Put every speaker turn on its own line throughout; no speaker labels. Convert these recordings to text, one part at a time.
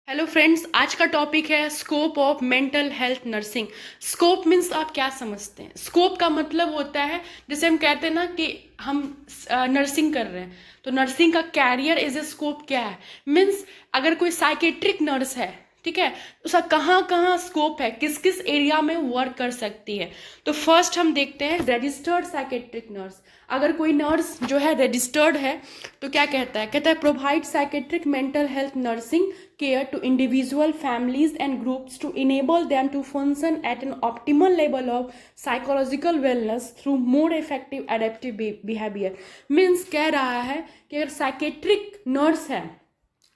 Hello friends, आज का topic है scope of mental health nursing. Scope means आप क्या समझते हैं? स्कोप का मतलब होता है, जैसे हम कहते हैं ना कि हम नर्सिंग कर रहे हैं, तो नर्सिंग का कैरियर एज ए स्कोप क्या है? मीन्स अगर कोई साइकेट्रिक नर्स है, ठीक है, उसका कहाँ कहाँ स्कोप है, किस किस एरिया में वर्क कर सकती है। तो फर्स्ट हम देखते हैं रजिस्टर्ड साइकेट्रिक नर्स। अगर कोई नर्स जो है रजिस्टर्ड है तो क्या कहता है? कहता है provide psychiatric mental health nursing care to individual families and groups to enable them to function at an optimal level of psychological wellness through more effective adaptive behavior। Means कह रहा है कि अगर साइकेट्रिक नर्स है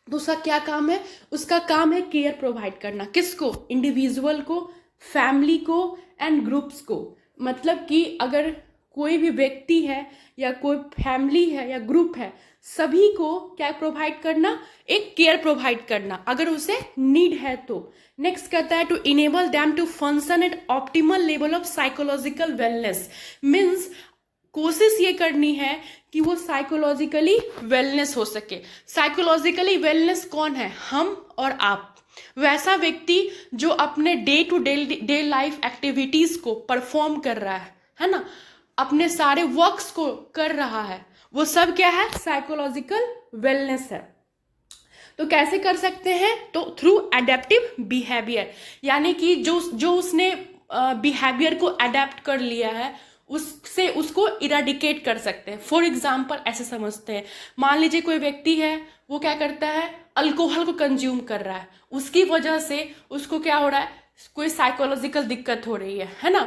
तो उसका क्या काम है? उसका काम है केयर प्रोवाइड करना। किसको? इंडिविजुअल को, फैमिली को एंड ग्रुप्स को। मतलब कि अगर कोई भी व्यक्ति है या कोई फैमिली है या ग्रुप है, सभी को क्या प्रोवाइड करना? एक केयर प्रोवाइड करना, अगर उसे नीड है तो। नेक्स्ट कहता है to enable them to function at optimal level of psychological wellness. Means कोशिश ये करनी है कि वो साइकोलॉजिकली वेलनेस हो सके। साइकोलॉजिकली वेलनेस कौन है? हम और आप। वैसा व्यक्ति जो अपने day to day life activities को परफॉर्म कर रहा है ना, अपने सारे वर्क्स को कर रहा है, वो सब क्या है? साइकोलॉजिकल वेलनेस है। तो कैसे कर सकते हैं? तो थ्रू एडेप्टिव बिहेवियर, यानी कि जो उसने बिहेवियर को अडेप्ट कर लिया है उससे उसको इराडिकेट कर सकते हैं। फॉर एग्जाम्पल ऐसे समझते हैं, मान लीजिए कोई व्यक्ति है, वो क्या करता है? अल्कोहल को कंज्यूम कर रहा है, उसकी वजह से उसको क्या हो रहा है? कोई साइकोलॉजिकल दिक्कत हो रही है ना।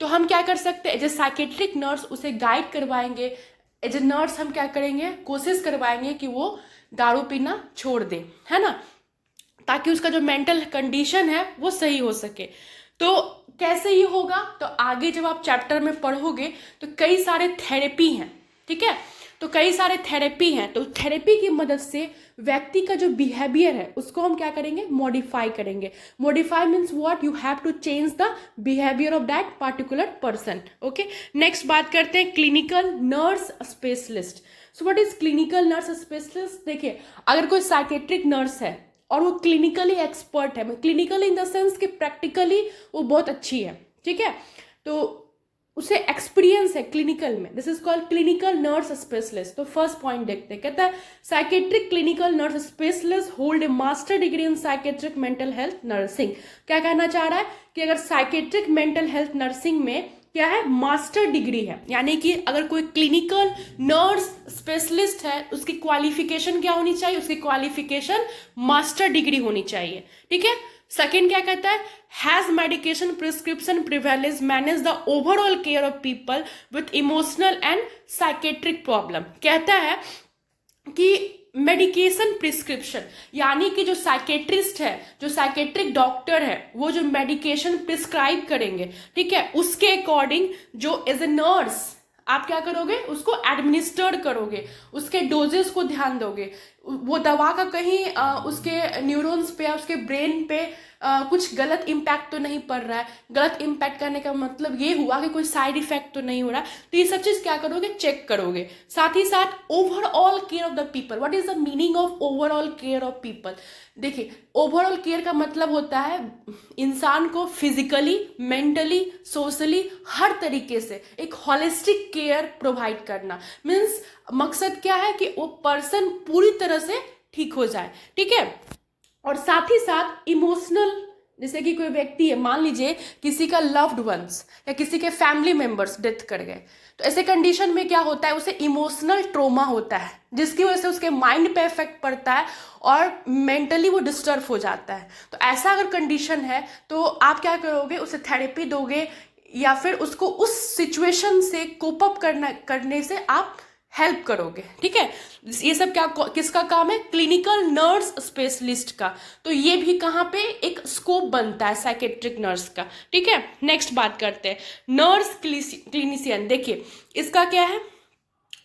तो हम क्या कर सकते हैं? एज ए साइकेट्रिक नर्स उसे गाइड करवाएंगे। एज ए नर्स हम क्या करेंगे? कोशिश करवाएंगे कि वो दारू पीना छोड़ दे, है ना, ताकि उसका जो मेंटल कंडीशन है वो सही हो सके। तो कैसे ये होगा? तो आगे जब आप चैप्टर में पढ़ोगे तो कई सारे थेरेपी हैं, ठीक है, तो कई सारे थेरेपी हैं। तो थेरेपी की मदद से व्यक्ति का जो बिहेवियर है उसको हम क्या करेंगे? मॉडिफाई करेंगे। Modify means what? You have to change the behaviour of that particular person. Okay, next बात करते हैं clinical nurse specialist. So what is clinical nurse specialist? देखिए, अगर कोई साइकेट्रिक नर्स है और वो क्लिनिकली एक्सपर्ट है, क्लिनिकली इन द सेंस कि प्रैक्टिकली वो बहुत अच्छी है, ठीक है, तो उसे एक्सपीरियंस है क्लिनिकल में, this is called clinical nurse specialist. तो फर्स्ट पॉइंट देखते हैं, कहता है psychiatric clinical nurse specialist hold a master degree in psychiatric mental health nursing. क्या कहना चाह रहा है? कि अगर साइकेट्रिक मेंटल हेल्थ नर्सिंग में क्या है? मास्टर डिग्री है, यानी कि अगर कोई क्लिनिकल नर्स स्पेशलिस्ट है उसकी क्वालिफिकेशन क्या होनी चाहिए? उसकी क्वालिफिकेशन मास्टर डिग्री होनी चाहिए, ठीक है। सेकेंड क्या कहता है? Has medication prescription prevalence manage the overall care of people with emotional and psychiatric problem. कहता है कि मेडिकेशन प्रिस्क्रिप्शन, यानी कि जो साइकेट्रिस्ट है, जो साइकेट्रिक डॉक्टर है, वो जो मेडिकेशन प्रिस्क्राइब करेंगे, ठीक है, उसके अकॉर्डिंग जो एज ए नर्स आप क्या करोगे? उसको एडमिनिस्टर करोगे, उसके डोजेस को ध्यान दोगे, वो दवा का कहीं उसके न्यूरॉन्स पे या उसके ब्रेन पे कुछ गलत इम्पैक्ट तो नहीं पड़ रहा है। गलत इम्पैक्ट करने का मतलब ये हुआ कि कोई साइड इफेक्ट तो नहीं हो रहा। तो ये सब चीज़ क्या करोगे? चेक करोगे। साथ ही साथ overall care of the people. What is the meaning of overall care of people? देखिए, ओवरऑल केयर का मतलब होता है इंसान को फिजिकली, मेंटली, सोशली, हर तरीके से एक हॉलिस्टिक केयर प्रोवाइड करना। मीन्स मकसद क्या है? कि वो पर्सन पूरी तरह से ठीक हो जाए, ठीक है। और साथ ही साथ इमोशनल, जैसे कि कोई व्यक्ति है, मान लीजिए किसी का लव्ड वंस या किसी के फैमिली मेंबर्स डेथ कर गए, तो ऐसे कंडीशन में क्या होता है? उसे इमोशनल ट्रोमा होता है, जिसकी वजह से उसके माइंड पे इफेक्ट पड़ता है और मेंटली वो डिस्टर्ब हो जाता है। तो ऐसा अगर कंडीशन है तो आप क्या करोगे? उसे थेरेपी दोगे या फिर उसको उस सिचुएशन से कोप अप करने से आप हेल्प करोगे, ठीक है। ये सब क्या किसका काम है? क्लिनिकल नर्स स्पेशलिस्ट का। तो ये भी कहाँ पे एक स्कोप बनता है साइकेट्रिक नर्स का, ठीक है। नेक्स्ट बात करते हैं नर्स क्लिनिशियन। देखिए, इसका क्या है?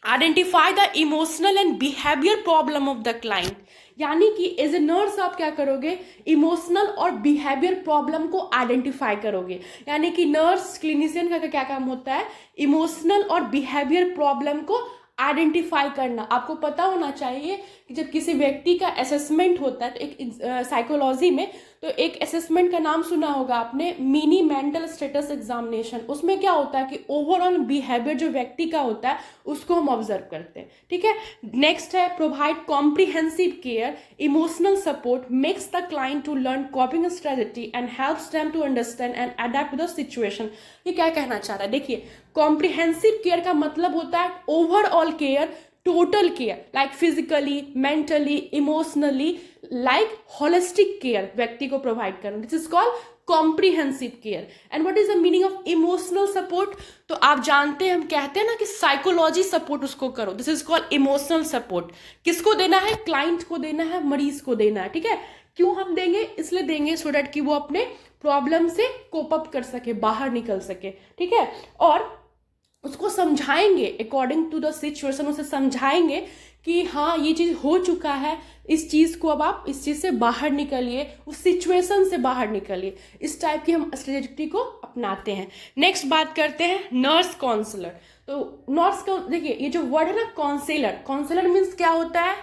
Identify the emotional and behaviour problem of the client, यानी कि एज ए नर्स आप क्या करोगे? इमोशनल और बिहेवियर प्रॉब्लम को आइडेंटिफाई करोगे। यानी कि नर्स क्लिनिशियन का क्या काम होता है? इमोशनल और बिहेवियर प्रॉब्लम को आइडेंटिफाई करना। आपको पता होना चाहिए कि कि जब किसी व्यक्ति का असेसमेंट होता है, तो एक साइकोलॉजी में तो एक असेसमेंट का नाम सुना होगा आपने, मिनी मेंटल स्टेटस एग्जामिनेशन। उसमें क्या होता है कि ओवरऑल बिहेवियर जो व्यक्ति का होता है उसको हम ऑब्जर्व करते हैं, ठीक है। नेक्स्ट है provide comprehensive care, emotional support, makes the client to learn coping strategy and helps them to understand and adapt to the situation. ये क्या कहना चाह रहा है, देखिए कॉम्प्रिहेंसिव केयर का मतलब होता है overall care, total care, like physically, mentally, emotionally, like holistic care व्यक्ति को प्रोवाइड करना। This is called comprehensive care. And what is the meaning of emotional support, तो आप जानते हैं हम कहते हैं ना कि साइकोलॉजी सपोर्ट उसको करो, this is called emotional support. किसको देना है, क्लाइंट को देना है, मरीज को देना है, ठीक है। क्यों हम देंगे, इसलिए देंगे सो दैट कि वो अपने प्रॉब्लम से कोप अप कर सके, बाहर निकल सके, ठीक है। और उसको समझाएंगे अकॉर्डिंग टू द सिचुएशन, उसे समझाएंगे कि हाँ ये चीज़ हो चुका है, इस चीज़ को अब आप इस चीज़ से बाहर निकलिए, उस सिचुएशन से बाहर निकलिए। इस टाइप की हम स्ट्रेटजी को अपनाते हैं। नेक्स्ट बात करते हैं नर्स काउंसलर। तो नर्स का देखिए ये जो वर्ड है ना काउंसलर, काउंसलर मीन्स क्या होता है,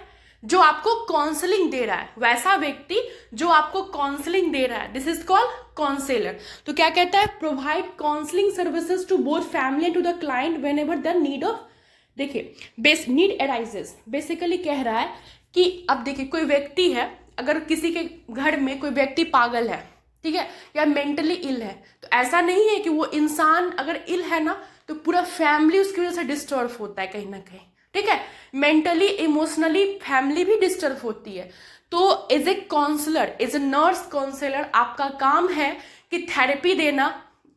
जो आपको काउंसलिंग दे रहा है, वैसा व्यक्ति जो आपको काउंसलिंग दे रहा है, दिस इज कॉल्ड काउंसलर। तो क्या कहता है, provide counselling services to both family and to the client whenever the need of, देखिए बेस नीड अराइजेस, बेसिकली कह रहा है कि अब देखिए कोई व्यक्ति है, अगर किसी के घर में कोई व्यक्ति पागल है, ठीक है, या मेंटली इल है, तो ऐसा नहीं है कि वो इंसान अगर इल है ना तो पूरा फैमिली उसकी वजह से डिस्टर्ब होता है कहीं ना कहीं, ठीक है। मेंटली इमोशनली फैमिली भी डिस्टर्ब होती है। तो as a counsellor, as a nurse counsellor, आपका काम है कि थेरेपी देना,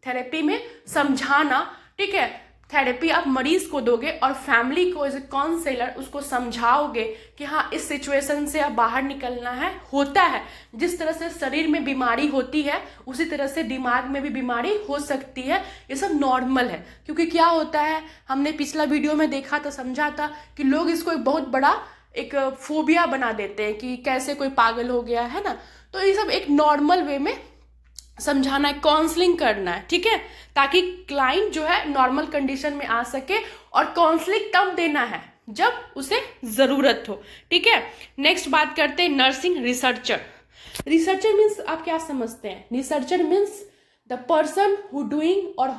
थेरेपी में समझाना, ठीक है। थेरेपी आप मरीज को दोगे और फैमिली को एज ए काउंसलर उसको समझाओगे कि हाँ इस सिचुएशन से अब बाहर निकलना है। होता है जिस तरह से शरीर में बीमारी होती है उसी तरह से दिमाग में भी बीमारी हो सकती है, ये सब नॉर्मल है। क्योंकि क्या होता है, हमने पिछला वीडियो में देखा था, समझा था कि लोग इसको एक बहुत बड़ा एक फोबिया बना देते हैं कि कैसे कोई पागल हो गया है ना। तो ये सब एक नॉर्मल वे में समझाना है, काउंसलिंग करना है, ठीक है, ताकि क्लाइंट जो है नॉर्मल कंडीशन में आ सके। और काउंसलिंग तब देना है जब उसे जरूरत हो, ठीक है। नेक्स्ट बात करते हैं नर्सिंग रिसर्चर। रिसर्चर मीन्स आप क्या समझते हैं, researcher means the person who doing और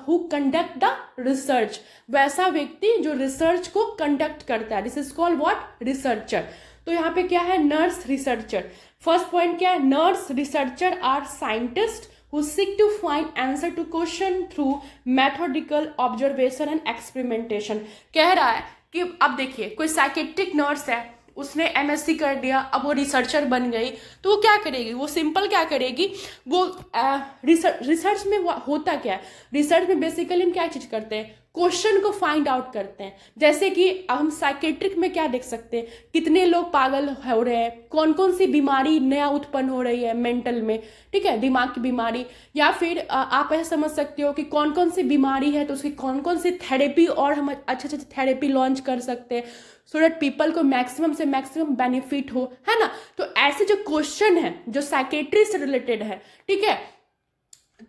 हु कंडक्ट द रिसर्च, वैसा व्यक्ति जो रिसर्च को कंडक्ट करता है, this is called what, researcher. तो यहाँ पे क्या है, नर्स रिसर्चर। फर्स्ट पॉइंट क्या है, nurse researcher are scientist who seek to find answer to question through methodical observation and experimentation। कह रहा है कि अब देखिए कोई साइकेट्रिक नर्स है, उसने एमएससी कर दिया, अब वो रिसर्चर बन गई, तो वो क्या करेगी, वो सिंपल क्या करेगी, वो रिसर्च में होता क्या है, रिसर्च में बेसिकली हम क्या चीज करते हैं, क्वेश्चन को फाइंड आउट करते हैं। जैसे कि हम साइकेट्रिक में क्या देख सकते हैं, कितने लोग पागल हो रहे हैं, कौन कौन सी बीमारी नया उत्पन्न हो रही है मेंटल में, ठीक है, दिमाग की बीमारी। या फिर आप ऐसा समझ सकते हो कि कौन कौन सी बीमारी है तो उसकी कौन कौन सी थेरेपी और हम अच्छे अच्छे थेरेपी लॉन्च कर सकते हैं सो दैट पीपल को मैक्सिमम से मैक्सिमम बेनिफिट हो, है ना। तो ऐसे जो क्वेश्चन है जो साइकेट्री से रिलेटेड है, ठीक है,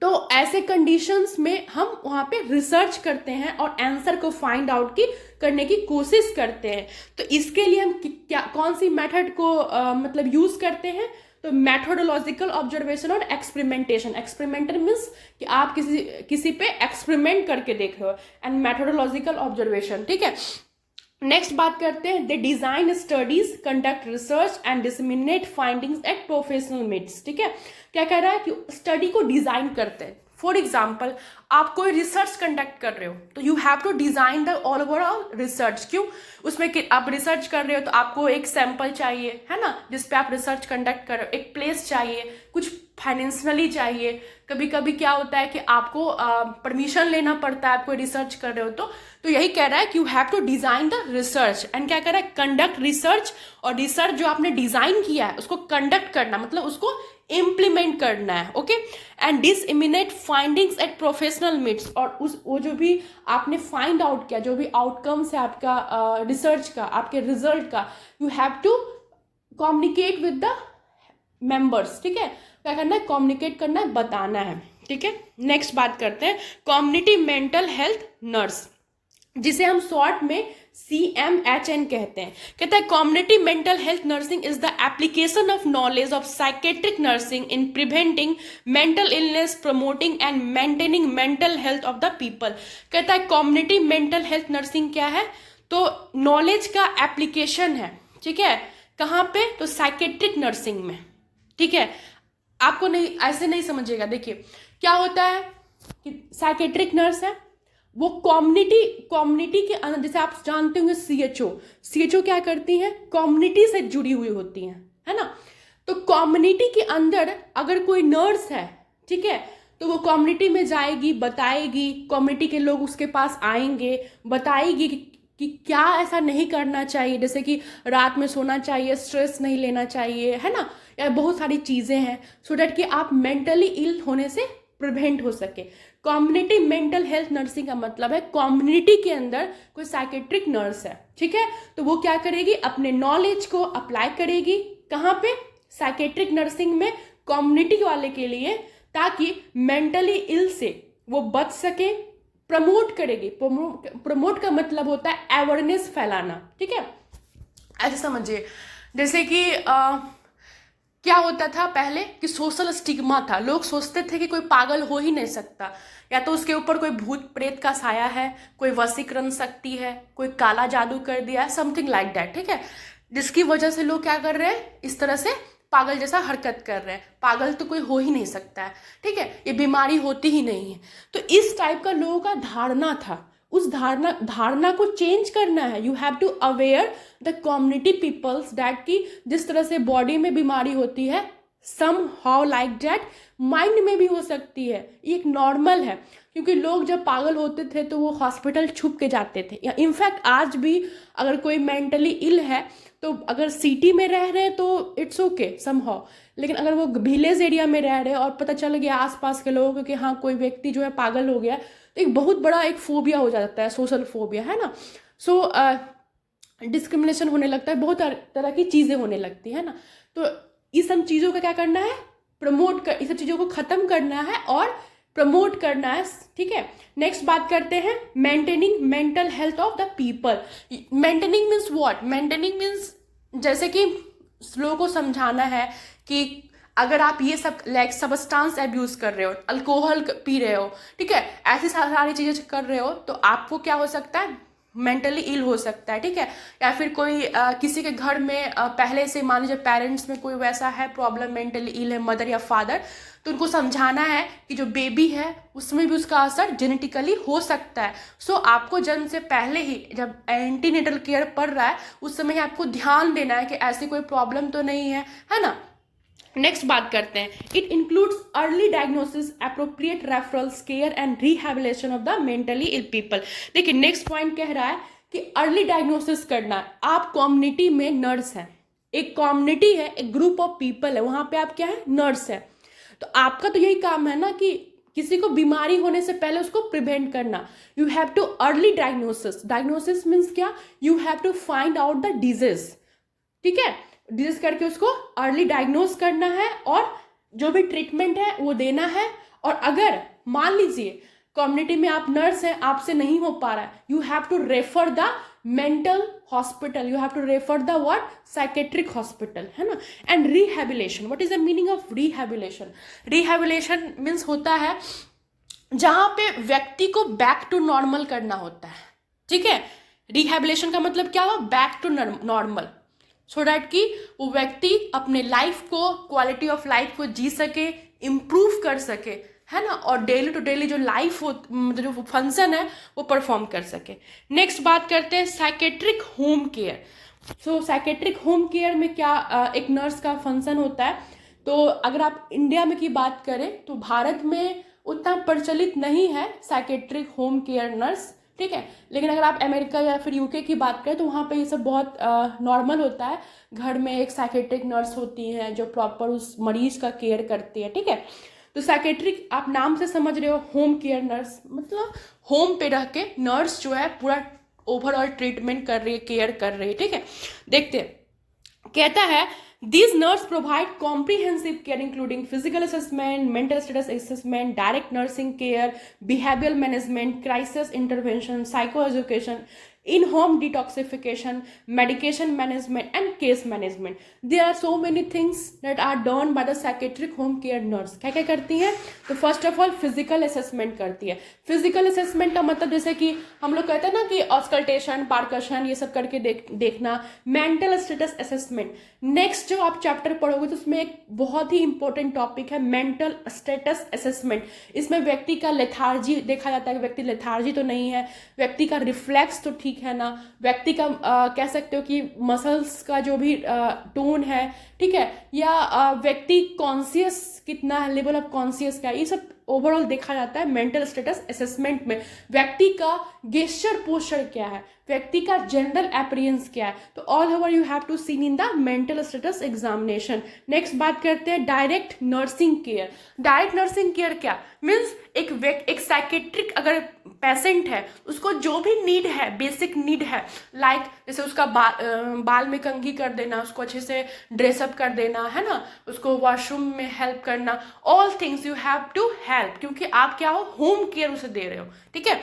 तो ऐसे कंडीशंस में हम वहाँ पे रिसर्च करते हैं और आंसर को फाइंड आउट करने की कोशिश करते हैं। तो इसके लिए हम क्या कौन सी मेथड को मतलब यूज करते हैं, तो मेथोडोलॉजिकल ऑब्जर्वेशन और एक्सपेरिमेंटेशन। एक्सपेरिमेंटल मीन्स कि आप किसी पे एक्सपेरिमेंट करके देख रहे हो, एंड मेथोडोलॉजिकल ऑब्जर्वेशन, ठीक है। नेक्स्ट बात करते हैं, they design studies, conduct research and disseminate findings at professional meets, ठीक है। क्या कह रहा है कि स्टडी को डिजाइन करते हैं। फॉर एग्जाम्पल आप कोई रिसर्च कंडक्ट कर रहे हो तो you have to design the all overall research. क्यों, उसमें आप रिसर्च कर रहे हो तो आपको एक सैंपल चाहिए, है ना, जिसपे आप रिसर्च कंडक्ट कर रहे हो, एक प्लेस चाहिए, कुछ फाइनेंशियली चाहिए। कभी कभी क्या होता है कि आपको परमिशन लेना पड़ता है, आप कोई रिसर्च कर रहे हो तो यही कह रहा है कि you have to design the research and क्या कह रहा है, कंडक्ट रिसर्च। और रिसर्च जो आपने डिजाइन किया है उसको कंडक्ट करना, मतलब उसको इम्प्लीमेंट करना है, okay. And disseminate findings at professional meets, और वो जो भी आपने फाइंड आउट किया, जो भी आउटकम्स है आपका रिसर्च का, आपके रिजल्ट का, you have to communicate with the members, ठीक है। क्या करना है, कम्युनिकेट करना है, बताना है, ठीक है। नेक्स्ट बात करते हैं कम्युनिटी मेंटल हेल्थ नर्स, जिसे हम शॉर्ट में CMHN कहते हैं। कहता है community mental health nursing is the application of knowledge of psychiatric nursing in preventing mental illness, promoting and maintaining mental health of the people. कहता है कम्युनिटी मेंटल हेल्थ नर्सिंग क्या है, तो नॉलेज का एप्लीकेशन है, ठीक है। कहाँ पे, तो साइकेट्रिक नर्सिंग में, ठीक है। आपको नहीं, ऐसे नहीं समझिएगा। देखिए क्या होता है कि साइकेट्रिक नर्स है, वो कम्युनिटी के अंदर, जैसे आप जानते होंगे सीएचओ क्या करती हैं, कम्युनिटी से जुड़ी हुई होती हैं, है ना। तो कम्युनिटी के अंदर अगर कोई नर्स है, ठीक है, तो वो कम्युनिटी में जाएगी, बताएगी, कम्युनिटी के लोग उसके पास आएंगे, बताएगी कि क्या ऐसा नहीं करना चाहिए, जैसे कि रात में सोना चाहिए, स्ट्रेस नहीं लेना चाहिए, है ना, या बहुत सारी चीज़ें हैं, सो डैट कि आप मेंटली इल होने से प्रिवेंट हो सके। कम्युनिटी मेंटल हेल्थ नर्सिंग का मतलब है कम्युनिटी के अंदर कोई साइकेट्रिक नर्स है, ठीक है, तो वो क्या करेगी, अपने नॉलेज को अप्लाई करेगी, कहाँ पे, साइकेट्रिक नर्सिंग में, कम्युनिटी वाले के लिए, ताकि मेंटली इल से वो बच सके। प्रमोट करेगी, प्रमोट का मतलब होता है अवेयरनेस फैलाना, ठीक है। ऐसे समझिए, जैसे कि क्या होता था पहले कि सोशल स्टिग्मा था, लोग सोचते थे कि कोई पागल हो ही नहीं सकता, या तो उसके ऊपर कोई भूत प्रेत का साया है, कोई वशीकरण शक्ति है, कोई काला जादू कर दिया है, समथिंग लाइक दैट, ठीक है, जिसकी वजह से लोग क्या कर रहे हैं, इस तरह से पागल जैसा हरकत कर रहे हैं। पागल तो कोई हो ही नहीं सकता है, ठीक है, ये बीमारी होती ही नहीं है। तो इस टाइप का लोगों का धारणा था, उस धारणा को चेंज करना है। You have to aware the community peoples that की जिस तरह से बॉडी में बीमारी होती है, somehow like that mind में भी हो सकती है, ये एक नॉर्मल है। क्योंकि लोग जब पागल होते थे तो वो हॉस्पिटल छुप के जाते थे, या इनफैक्ट आज भी अगर कोई मेंटली इल है तो अगर सिटी में रह रहे हैं तो इट्स ओके समहाउ, लेकिन अगर वो विलेज एरिया में रह रहे हैं और पता चल गया आसपास के लोगों को कि हाँ कोई व्यक्ति जो है पागल हो गया, तो एक बहुत बड़ा एक फोबिया हो जाता है, सोशल फोबिया, है ना। सो डिस्क्रिमिनेशन होने लगता है, बहुत तरह की चीज़ें होने लगती है ना। तो इस सब चीज़ों का क्या करना है, प्रमोट कर, इस सब चीज़ों को ख़त्म करना है और प्रमोट करना है, ठीक है। नेक्स्ट बात करते हैं maintaining mental health of the people. Maintaining means what, maintaining means जैसे कि लोगों को समझाना है कि अगर आप ये सब लाइक सब्सटेंस अब्यूज कर रहे हो, अल्कोहल पी रहे हो, ठीक है, ऐसी सारी चीज़ें कर रहे हो, तो आपको क्या हो सकता है, मेंटली इल हो सकता है, ठीक है। या फिर कोई किसी के घर में पहले से मान लीजिए पेरेंट्स में कोई वैसा है प्रॉब्लम, मेंटली इल है, मदर या फादर, तो उनको समझाना है कि जो बेबी है उसमें भी उसका असर जेनेटिकली हो सकता है। सो आपको जन्म से पहले ही जब एंटीनेटल केयर पड़ रहा है उस समय ही आपको ध्यान देना है कि ऐसी कोई प्रॉब्लम तो नहीं है ना। नेक्स्ट बात करते हैं, it includes early diagnosis, appropriate referrals, care and rehabilitation of the mentally ill people. देखिए नेक्स्ट पॉइंट कह रहा है कि अर्ली डायग्नोसिस करना है। आप कम्युनिटी में नर्स हैं, एक कम्युनिटी है, एक ग्रुप ऑफ पीपल है, वहां पे आप क्या है, नर्स है, तो आपका तो यही काम है ना कि किसी को बीमारी होने से पहले उसको प्रिवेंट करना। You have to early diagnosis, diagnosis means क्या, you have to find out the disease, ठीक है, डिजीज करके उसको अर्ली डायग्नोस करना है और जो भी ट्रीटमेंट है वो देना है। और अगर मान लीजिए कम्युनिटी में आप नर्स हैं, आपसे नहीं हो पा रहा है, you have to refer the mental hospital, you have to refer the what, psychiatric hospital, है ना। And rehabilitation, what is the meaning of rehabilitation, rehabilitation means होता है जहां पे व्यक्ति को बैक टू नॉर्मल करना होता है, ठीक है। रिहैबिलिटेशन का मतलब क्या हुआ, back to normal, so that कि वो व्यक्ति अपने लाइफ को, क्वालिटी ऑफ लाइफ को जी सके, इम्प्रूव कर सके, है ना, और डेली टू डेली जो लाइफ हो, जो फंक्शन है वो परफॉर्म कर सके। नेक्स्ट बात करते हैं साइकेट्रिक होम केयर। सो साइकेट्रिक होम केयर में क्या एक नर्स का फंक्शन होता है। तो अगर आप इंडिया में की बात करें तो भारत में उतना प्रचलित नहीं है साइकेट्रिक होम केयर नर्स, ठीक है, लेकिन अगर आप अमेरिका या फिर यूके की बात करें तो वहाँ पे ये सब बहुत नॉर्मल होता है। घर में एक साइकेट्रिक नर्स होती हैं जो प्रॉपर उस मरीज का केयर करती है, ठीक है। तो साइकेट्रिक आप नाम से समझ रहे हो, होम केयर नर्स मतलब होम पे रह के नर्स जो है पूरा ओवरऑल ट्रीटमेंट कर रही है, केयर कर रही है, ठीक है। देखते हैं, कहता है these nurse provide comprehensive care including physical assessment, mental status assessment, direct nursing care, behavioral management, crisis intervention, psychoeducation, in home detoxification, medication management and case management. There are so many things that are done by the psychiatric home care nurse. क्या क्या करती हैं? तो first of all physical assessment करती है. Physical assessment का मतलब जैसे कि हम लोग कहते हैं ना कि ऑस्कल्टेशन, पार्कशन, ये सब करके देखना. Mental status assessment. नेक्स्ट जो आप चैप्टर पढ़ोगे तो उसमें एक बहुत ही इंपॉर्टेंट टॉपिक है मेंटल स्टेटस असेसमेंट. इसमें व्यक्ति का लेथार्जी देखा जाता है कि व्यक्ति लेथार्जी तो नहीं है, व्यक्ति का रिफ्लेक्स तो ठीक है ना, व्यक्ति का कह सकते हो कि मसल्स का जो भी टोन है, ठीक है, या व्यक्ति कॉन्शियस कितना है, लेवल ऑफ कॉन्शियस का, ये सब ओवरऑल देखा जाता है मेंटल स्टेटस असेसमेंट में. व्यक्ति का गेस्चर पोस्चर क्या है, व्यक्ति का जनरल अपीयरेंस क्या है, तो all over you have to seen in the mental status examination. Next बात करते हैं direct nursing care. Direct nursing care क्या मीन्स एक साइकेट्रिक अगर पेशेंट है, उसको जो भी नीड है, बेसिक नीड है, लाइक जैसे उसका बाल में कंघी कर देना, उसको अच्छे से ड्रेसअप कर देना, है ना, उसको वॉशरूम में हेल्प करना, all things you have to help, क्योंकि आप क्या हो, होम केयर उसे दे रहे हो. ठीक है.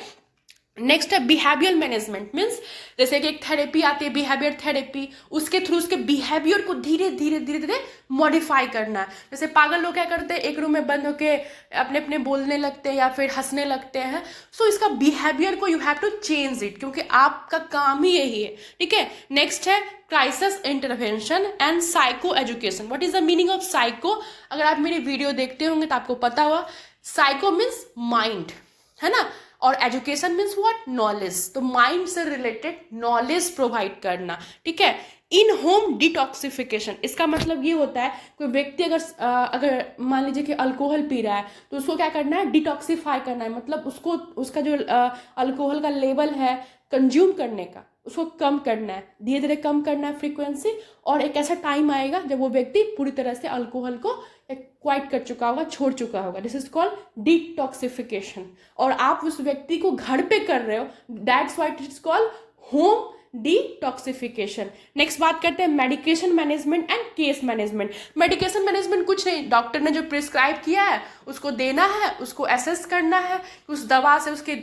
नेक्स्ट है बिहेवियर मैनेजमेंट. मीन्स जैसे कि एक थेरेपी आती है, बिहेवियर थेरेपी, उसके थ्रू उसके बिहेवियर को धीरे धीरे धीरे धीरे मॉडिफाई करना है. जैसे पागल लोग क्या करते हैं, एक रूम में बंद होके अपने अपने बोलने लगते हैं या फिर हंसने लगते हैं. सो इसका बिहेवियर को you have to change it, क्योंकि आपका काम ही यही है. ठीक है. नेक्स्ट है crisis intervention and psycho education. What is the meaning of psycho? अगर आप मेरी वीडियो देखते होंगे तो आपको पता हुआ, साइको मीन्स माइंड, है ना, और एजुकेशन मीन्स व्हाट, नॉलेज. तो माइंड से रिलेटेड नॉलेज प्रोवाइड करना. ठीक है. इन होम डिटॉक्सिफिकेशन, इसका मतलब ये होता है कोई व्यक्ति अगर मान लीजिए कि अल्कोहल पी रहा है, तो उसको क्या करना है, डिटॉक्सिफाई करना है. मतलब उसको उसका जो अल्कोहल का लेवल है कंज्यूम करने का, उसको कम करना है, धीरे धीरे कम करना है फ्रीक्वेंसी. और एक ऐसा टाइम आएगा जब वो व्यक्ति पूरी तरह से अल्कोहल को क्वाइट कर चुका होगा, छोड़ चुका होगा. This is called detoxification. और आप उस व्यक्ति को घर पे कर रहे हो, that's why it is called home detoxification. Next बात करते हैं medication management and case management. Medication management कुछ नहीं, डॉक्टर ने जो प्रिस्क्राइब किया है उसको देना है, उसको असेस करना है, उस दवा से उसके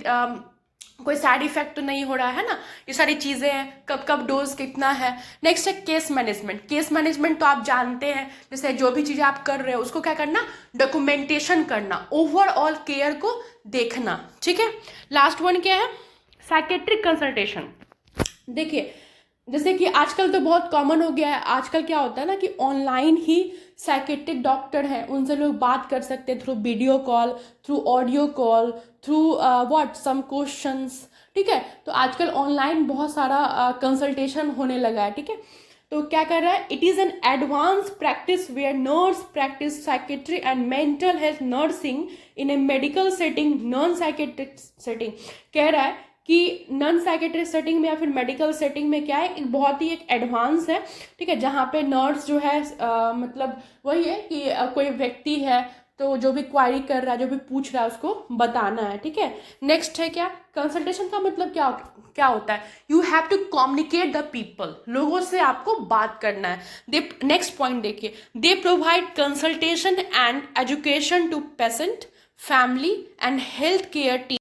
कोई साइड इफेक्ट तो नहीं हो रहा है ना, ये सारी चीज़ें हैं, कब कब डोज कितना है. नेक्स्ट है केस मैनेजमेंट. केस मैनेजमेंट तो आप जानते हैं, जैसे जो भी चीज़ें आप कर रहे हो उसको क्या करना, डॉक्यूमेंटेशन करना, ओवरऑल केयर को देखना. ठीक है. लास्ट वन क्या है, साइकेट्रिक कंसल्टेशन. देखिए जैसे कि आजकल तो बहुत कॉमन हो गया है, आजकल क्या होता है ना कि ऑनलाइन ही साइकेट्रिक डॉक्टर हैं, उनसे लोग बात कर सकते हैं through video call, through audio call, through what some questions. ठीक है. तो आजकल ऑनलाइन बहुत सारा कंसल्टेशन होने लगा है. ठीक है. तो क्या कर रहा है, it is an advance practice where nurse practice psychiatry and mental health nursing in a medical setting, non psychiatric setting. कह रहा है कि नॉन साइकेट्रिक सेटिंग में या फिर मेडिकल सेटिंग में क्या है, एक बहुत ही एक एडवांस है. ठीक है. जहाँ पे नर्स जो है मतलब वही है कि कोई व्यक्ति है तो जो भी क्वारी कर रहा है, जो भी पूछ रहा है, उसको बताना है. ठीक है. नेक्स्ट है क्या, कंसल्टेशन का मतलब क्या होता है, you have to communicate the people, लोगों से आपको बात करना है. नेक्स्ट पॉइंट देखिए, they provide consultation and education to patient, family and health care team.